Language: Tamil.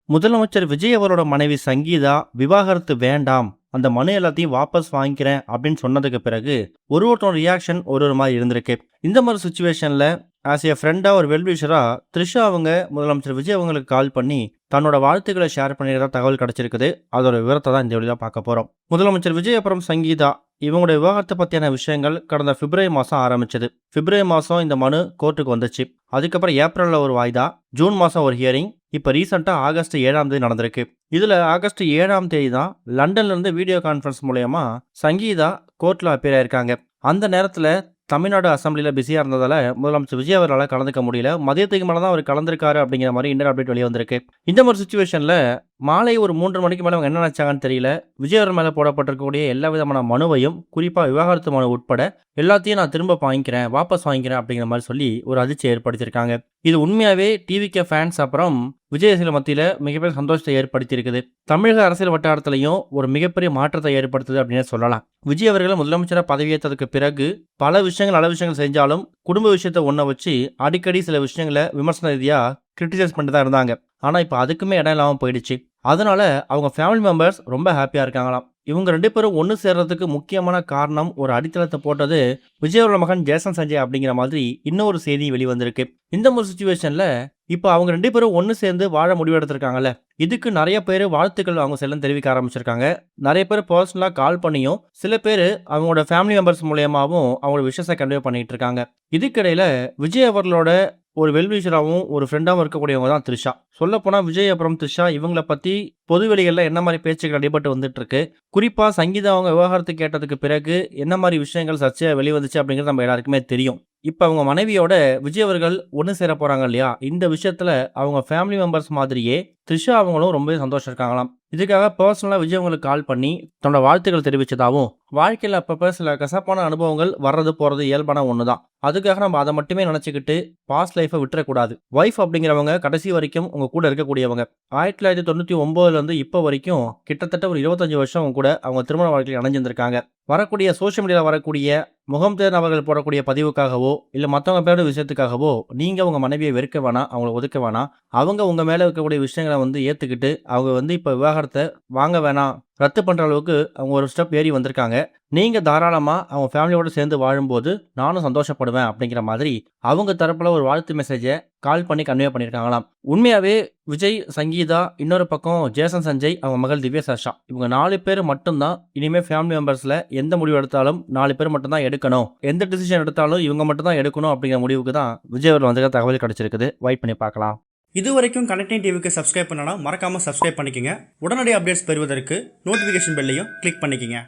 முதலமைச்சர் விஜய் அவரோட மனைவி சங்கீதா விவாகரத்து வேண்டாம், அந்த மனு எல்லாத்தையும் வாபஸ் வாங்கிக்கிறேன் அப்படின்னு சொன்னதுக்கு பிறகு ஒருத்தரோட ரியாக்ஷன் ஒரு மாதிரி இருந்திருக்கு. இந்த மாதிரி சுச்சுவேஷன்ல ஆஸ் ஏ ஃப்ரெண்டா ஒரு வெல்விஷரா த்ரிஷா அவங்க முதலமைச்சர் விஜய் அவங்களுக்கு கால் பண்ணி தன்னோட வாழ்த்துக்களை ஷேர் பண்ணிடுறதா தகவல் கிடைச்சிருக்குது. அதோட விவரத்தை தான் இந்த வழியில பார்க்க போறோம். முதலமைச்சர் விஜய் அப்புறம் சங்கீதா இவங்களோட விவாகரத்தை பத்தியான விஷயங்கள் கடந்த பிப்ரவரி மாசம் ஆரம்பிச்சது. பிப்ரவரி மாசம் இந்த மனு கோர்ட்டுக்கு வந்துச்சு. அதுக்கப்புறம் ஏப்ரல்ல ஒரு வாய்தா, ஜூன் மாசம் ஒரு ஹியரிங், இப்ப ரீசெண்டா ஆகஸ்ட் 7ஆம் தேதி நடந்திருக்கு. இதுல ஆகஸ்ட் 7ஆம் தேதி தான் லண்டன்ல இருந்து வீடியோ கான்பரன்ஸ் மூலமா சங்கீதா கோர்ட்ல அப்பியர் ஆயிருக்காங்க. அந்த நேரத்துல தமிழ்நாடு அசம்பிளில பிஸியா இருந்ததால முதலமைச்சர் விஜய் அவரால் கலந்துக்க முடியல. மதியத்துக்கு மேல தான் அவர் கலந்திருக்காரு அப்படிங்கிற மாதிரி இன்னொரு அப்டேட் வெளியே வந்திருக்கு. இந்த மாதிரி சுச்சுவேஷன்ல மாலை ஒரு 3 மணிக்கு மேல அவங்க என்ன நினைச்சாங்கன்னு தெரியல. விஜய் அவர் மேல போடப்பட்டிருக்கக்கூடிய எல்லா விதமான மனுவையும், குறிப்பா விவாகரத்து மனு உட்பட எல்லாத்தையும் நான் திரும்ப வாங்கிக்கிறேன், வாபஸ் வாங்கிக்கிறேன் அப்படிங்கிற மாதிரி சொல்லி ஒரு அதிர்ச்சியை ஏற்படுத்தியிருக்காங்க. இது உண்மையாவே டிவிகே ஃபேன்ஸ் அப்புறம் விஜய் ரசிகர்கள் மத்தியில மிகப்பெரிய சந்தோஷத்தை ஏற்படுத்தி இருக்குது. தமிழக அரசியல் வட்டாரத்திலையும் ஒரு மிகப்பெரிய மாற்றத்தை ஏற்படுத்துது அப்படின்னு சொல்லலாம். விஜய் அவர்கள் முதலமைச்சராக பதவியேற்றதுக்கு பிறகு பல விஷயங்கள் நல்ல விஷயங்கள் செஞ்சாலும் குடும்ப விஷயத்தை ஒன்றை வச்சு அடிக்கடி சில விஷயங்களை விமர்சன ரீதியா கிரிட்டிசைஸ் பண்ணிட்டு தான் இருந்தாங்க. ஆனா இப்ப அதுக்குமே இடம் இல்லாம போயிடுச்சு. அதனால அவங்க ஃபேமிலி மெம்பர்ஸ் ரொம்ப ஹாப்பியா இருக்காங்களாம். இவங்க 2 பேரும் ஒன்று சேர்றதுக்கு முக்கியமான காரணம் ஒரு அடித்தளத்தை போட்டது விஜயோட மகன் ஜேசன் சஞ்சய் அப்படிங்கிற மாதிரி இன்னொரு செய்தி வெளிவந்திருக்கு. இந்த ஒரு சுச்சுவேஷன்ல இப்போ அவங்க 2 பேரும் ஒன்று சேர்ந்து வாழ முடிவெடுத்திருக்காங்கல்ல, இதுக்கு நிறைய பேர் வாழ்த்துக்கள் அவங்க செல்லம் தெரிவிக்க ஆரம்பிச்சிருக்காங்க. நிறைய பேர் பர்சனலாக கால் பண்ணியும், சில பேர் அவங்களோட ஃபேமிலி மெம்பர்ஸ் மூலியமாகவும் அவங்களோட விஷயத்தை கன்வே பண்ணிட்டு இருக்காங்க. இதுக்கிடையில விஜய் அவர்களோட ஒரு வெல்விஷராகவும் ஒரு ஃப்ரெண்டாகவும் இருக்கக்கூடியவங்க தான் த்ரிஷா. சொல்லப்போனால் விஜய் அப்புறம் த்ரிஷா இவங்களை பற்றி பொதுவெளிகளில் என்ன மாதிரி பேச்சுக்கள் அடிபட்டு வந்துட்டு இருக்கு, குறிப்பாக சங்கீதா அவங்க விவாகரத்து கேட்டதுக்கு பிறகு என்ன மாதிரி விஷயங்கள் சர்ச்சையாக வெளிவந்துச்சு அப்படிங்கிறது நம்ம எல்லாருக்குமே தெரியும். இப்போ அவங்க மனைவியோட விஜய் அவர்கள் ஒன்று சேர போகிறாங்க இல்லையா, இந்த விஷயத்தில் அவங்க ஃபேமிலி மெம்பர்ஸ் மாதிரியே த்ரிஷா அவங்களும் ரொம்பவே சந்தோஷம் இருக்காங்களாம். இதுக்காக பர்சனலாக விஜய் அவங்களுக்கு கால் பண்ணி தன்னோட வாழ்த்துக்கள் தெரிவித்ததாகவும், வாழ்க்கையில் அப்பப்போ சில கசப்பான அனுபவங்கள் வர்றது போகிறது இயல்பான ஒன்று தான், அதுக்காக நம்ம அதை மட்டுமே நினச்சிக்கிட்டு பாஸ்ட் லைஃப்பை விட்டுறக்கூடாது. ஒய்ஃப் அப்படிங்கிறவங்க கடைசி வரைக்கும் உங்கள் கூட இருக்கக்கூடியவங்க. 1999 இப்போ வரைக்கும் கிட்டத்தட்ட ஒரு 25 வருஷம் கூட அவங்க திருமண வாழ்க்கையில் அணைஞ்சிருந்திருக்காங்க. வரக்கூடிய சோஷியல் மீடியாவில் வரக்கூடிய முகம் தேர்ந்த நபர்கள் போடக்கூடிய பதிவுக்காகவோ இல்லை மற்றவங்க பேரோட விஷயத்துக்காகவோ நீங்கள் உங்கள் மனைவியை வெறுக்க வேணாம், அவங்கள ஒதுக்க வேணாம். அவங்க உங்கள் மேலே இருக்கக்கூடிய விஷயங்களை ஏற்றுக்கிட்டு அவங்க இப்போ விவாகரத்தை வாங்க வேணாம், ரத்து பண்ணுற அளவுக்கு அவங்க ஒரு ஸ்டெப் ஏறி வந்திருக்காங்க. நீங்கள் தாராளமாக அவங்க ஃபேமிலியோடு சேர்ந்து வாழும்போது நானும் சந்தோஷப்படுவேன் அப்படிங்கிற மாதிரி அவங்க தரப்பில் ஒரு வாழ்த்து மெசேஜை கால் பண்ணி கன்வே பண்ணியிருக்காங்களாம். உண்மையாகவே விஜய், சங்கீதா, இன்னொரு பக்கம் ஜேசன் சஞ்சய், அவங்க மகள் திவ்யா சாஷா, இவங்க 4 பேர் மட்டும்தான் இனிமேல் ஃபேமிலி மெம்பர்ஸில் எந்த முடிவு எடுத்தாலும் 4 பேர் மட்டும்தான் எடுக்கணும், எந்த டிசிஷன் எடுத்தாலும் இவங்க மட்டும் தான் எடுக்கணும் அப்படிங்கிற முடிவுக்கு தான் விஜய் அவர்கள் வந்து தகவல் கிடைச்சிருக்குது. வெயிட் பண்ணி பார்க்கலாம். இது வரைக்கும் கனெக்டிங் டிவிக்கு சப்ஸ்கிரைப் பண்ணனா மறக்காமல் சப்ஸ்கிரைப் பண்ணிக்கங்க. உடனடி அப்டேட்ஸ் பெறுவதற்கு நோட்டிஃபிகேஷன் பெல்லையும் கிளிக் பண்ணிக்கங்க.